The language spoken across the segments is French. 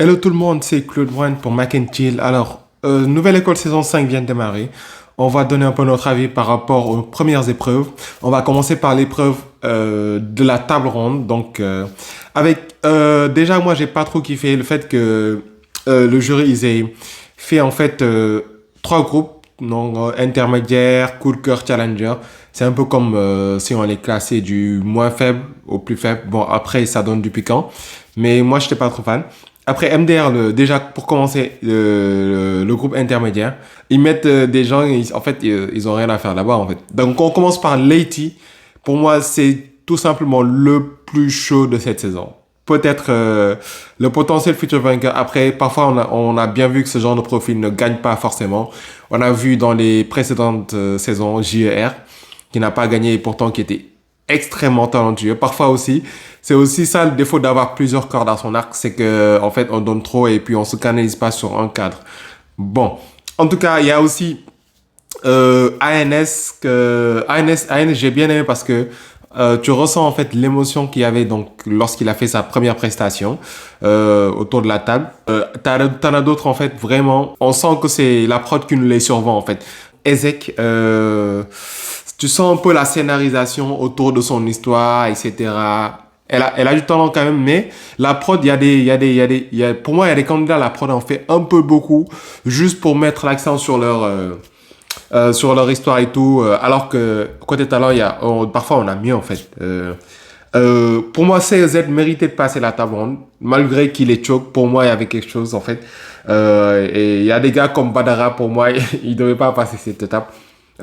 Hello tout le monde, c'est Claude Brand pour Mac and Chill. Alors, nouvelle école saison 5 vient de démarrer. On va donner un peu notre avis par rapport aux premières épreuves. On va commencer par l'épreuve de la table ronde. Donc, déjà moi j'ai pas trop kiffé le fait que le jury ils aient fait en fait trois groupes, donc intermédiaire, coup de cœur, challenger. C'est un peu comme si on les classait du moins faible au plus faible. Bon après ça donne du piquant, mais moi je n'étais pas trop fan. Après MDR, déjà pour commencer, le groupe intermédiaire, ils mettent des gens, en fait, ils ont rien à faire là-bas, en fait. Donc on commence par Leity. Pour moi, c'est tout simplement le plus chaud de cette saison. Peut-être le potentiel futur vainqueur. Après, parfois, on a bien vu que ce genre de profil ne gagne pas forcément. On a vu dans les précédentes saisons JER, qui n'a pas gagné et pourtant qui était extrêmement talentueux. Parfois aussi, c'est aussi ça le défaut d'avoir plusieurs cordes à son arc, c'est que en fait on donne trop et puis on se canalise pas sur un cadre. Bon, en tout cas, il y a aussi ANS, j'ai bien aimé parce que tu ressens en fait l'émotion qu'il y avait donc lorsqu'il a fait sa première prestation autour de la table. T'en as d'autres en fait vraiment. On sent que c'est la prod qui nous les survend en fait. Ezek, tu sens un peu la scénarisation autour de son histoire, etc. Elle a du talent quand même, mais la prod, pour moi, il y a des candidats, la prod en fait un peu beaucoup, juste pour mettre l'accent sur leur histoire et tout, alors que côté talent, parfois on a mieux en fait. Pour moi, CZ méritait de passer la table ronde, malgré qu'il est choke. Pour moi, il y avait quelque chose en fait. Et il y a des gars comme Badara, pour moi, il ne devait pas passer cette étape.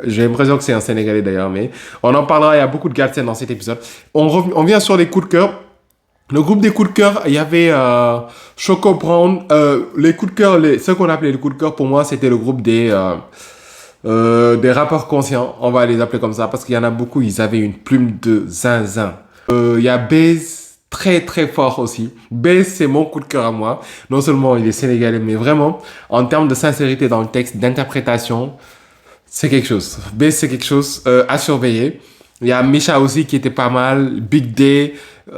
J'ai l'impression que c'est un Sénégalais d'ailleurs, mais on en parlera. Il y a beaucoup de gardiens dans cet épisode. On vient sur les coups de cœur. Le groupe des coups de cœur, il y avait Choco Brown. Les coups de cœur, ce qu'on appelait les coups de cœur, pour moi, c'était le groupe des rappeurs conscients. On va les appeler comme ça parce qu'il y en a beaucoup. Ils avaient une plume de zinzin. Il y a Baze, très très fort aussi. Baze, c'est mon coup de cœur à moi. Non seulement il est sénégalais, mais vraiment, en termes de sincérité dans le texte, d'interprétation, c'est quelque chose. Baze, c'est quelque chose à surveiller. Il y a Misha aussi qui était pas mal. Big Day,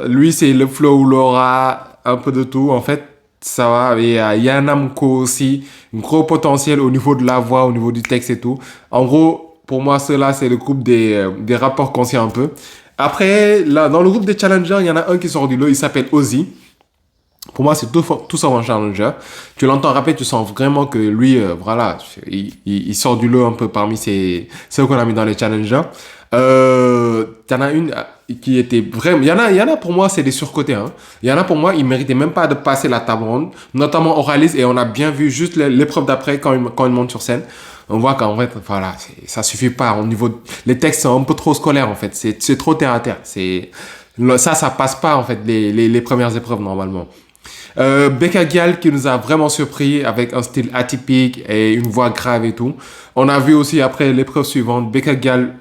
lui, c'est le flow, l'aura, un peu de tout. En fait, ça va. Et il y a Yanamko aussi, un gros potentiel au niveau de la voix, au niveau du texte et tout. En gros, pour moi, ceux-là, c'est le groupe des rapports conscients un peu. Après, là, dans le groupe des challengers, il y en a un qui sort du lot, il s'appelle Ozzy. Pour moi, c'est tout ça un challenger. Tu l'entends rapper, tu sens vraiment que lui, voilà, il sort du lot un peu parmi ceux qu'on a mis dans les challengers. T'en as une qui était vraiment... Il y en a pour moi, c'est des surcotés. Hein. Il y en a pour moi, ils méritaient même pas de passer la table ronde, notamment Oralis, et on a bien vu juste l'épreuve d'après quand il monte sur scène. On voit qu'en fait, voilà, ça suffit pas. Au niveau les textes sont un peu trop scolaires, en fait. C'est trop terre à terre. Ça passe pas, en fait, les premières épreuves, normalement. Becca Gial qui nous a vraiment surpris avec un style atypique et une voix grave et tout. On a vu aussi après l'épreuve suivante, Becca Gial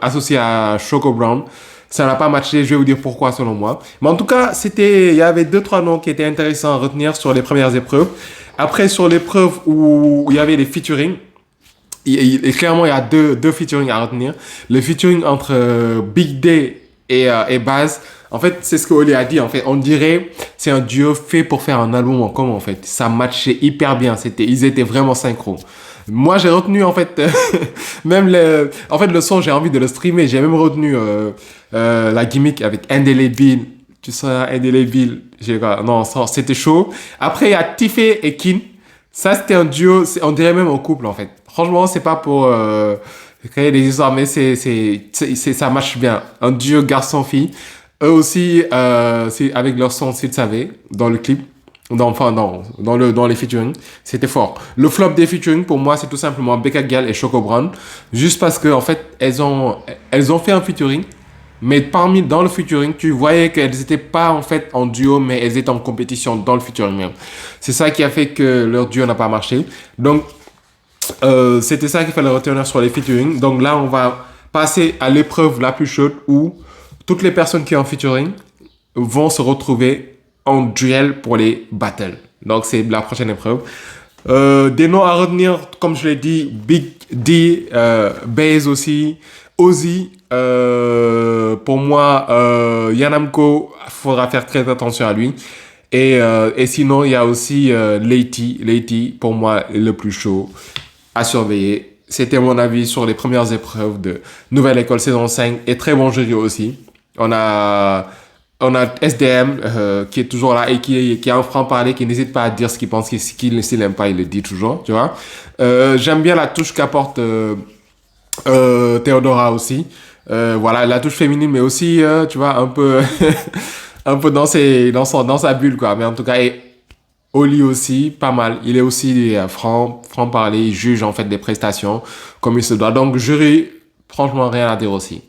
associé à Choco Brown. Ça n'a pas matché, je vais vous dire pourquoi selon moi. Mais en tout cas, il y avait deux, trois noms qui étaient intéressants à retenir sur les premières épreuves. Après, sur l'épreuve où il y avait les featuring, et clairement, il y a deux featuring à retenir. Le featuring entre Big Day et Baz. En fait, c'est ce que Oli a dit. En fait, on dirait c'est un duo fait pour faire un album en commun. En fait, ça matchait hyper bien. Ils étaient vraiment synchro. Moi, j'ai retenu en fait le son. J'ai envie de le streamer. J'ai même retenu la gimmick avec Indélébile. Tu sais, Indélébile. Non, c'était chaud. Après, il y a Tiffé et Kin. Ça, c'était un duo. On dirait même un couple en fait. Franchement, c'est pas pour créer des histoires, mais ça marche bien. Un duo garçon-fille. Eux aussi, c'est avec leur son, s'ils savaient, dans le clip, dans les featuring, c'était fort. Le flop des featuring, pour moi, c'est tout simplement Becca Gial et Choco Brown. Juste parce que, en fait, elles ont fait un featuring, mais dans le featuring, tu voyais qu'elles n'étaient pas, en fait, en duo, mais elles étaient en compétition dans le featuring même. C'est ça qui a fait que leur duo n'a pas marché. Donc, c'était ça qu'il fallait retenir sur les featuring. Donc là, on va passer à l'épreuve la plus chaude où toutes les personnes qui ont featuring vont se retrouver en duel pour les battles. Donc c'est la prochaine épreuve. Des noms à retenir, comme je l'ai dit, Big D, Baze aussi, Ozzy. Pour moi, Yanamko, il faudra faire très attention à lui. Et sinon, il y a aussi Leiti. Leiti, pour moi, est le plus chaud à surveiller. C'était mon avis sur les premières épreuves de Nouvelle École saison 5 et très bon jury aussi. On a, on a SDM qui est toujours là et qui est un franc-parler, qui n'hésite pas à dire ce qu'il pense, s'il n'aime pas, il le dit toujours, tu vois. J'aime bien la touche qu'apporte Théodora aussi. Voilà, la touche féminine, mais aussi, tu vois, un peu, un peu dans sa bulle, quoi. Mais en tout cas, et Oli aussi, pas mal. Il est aussi franc parler, il juge en fait des prestations comme il se doit. Donc, jury, franchement, rien à dire aussi.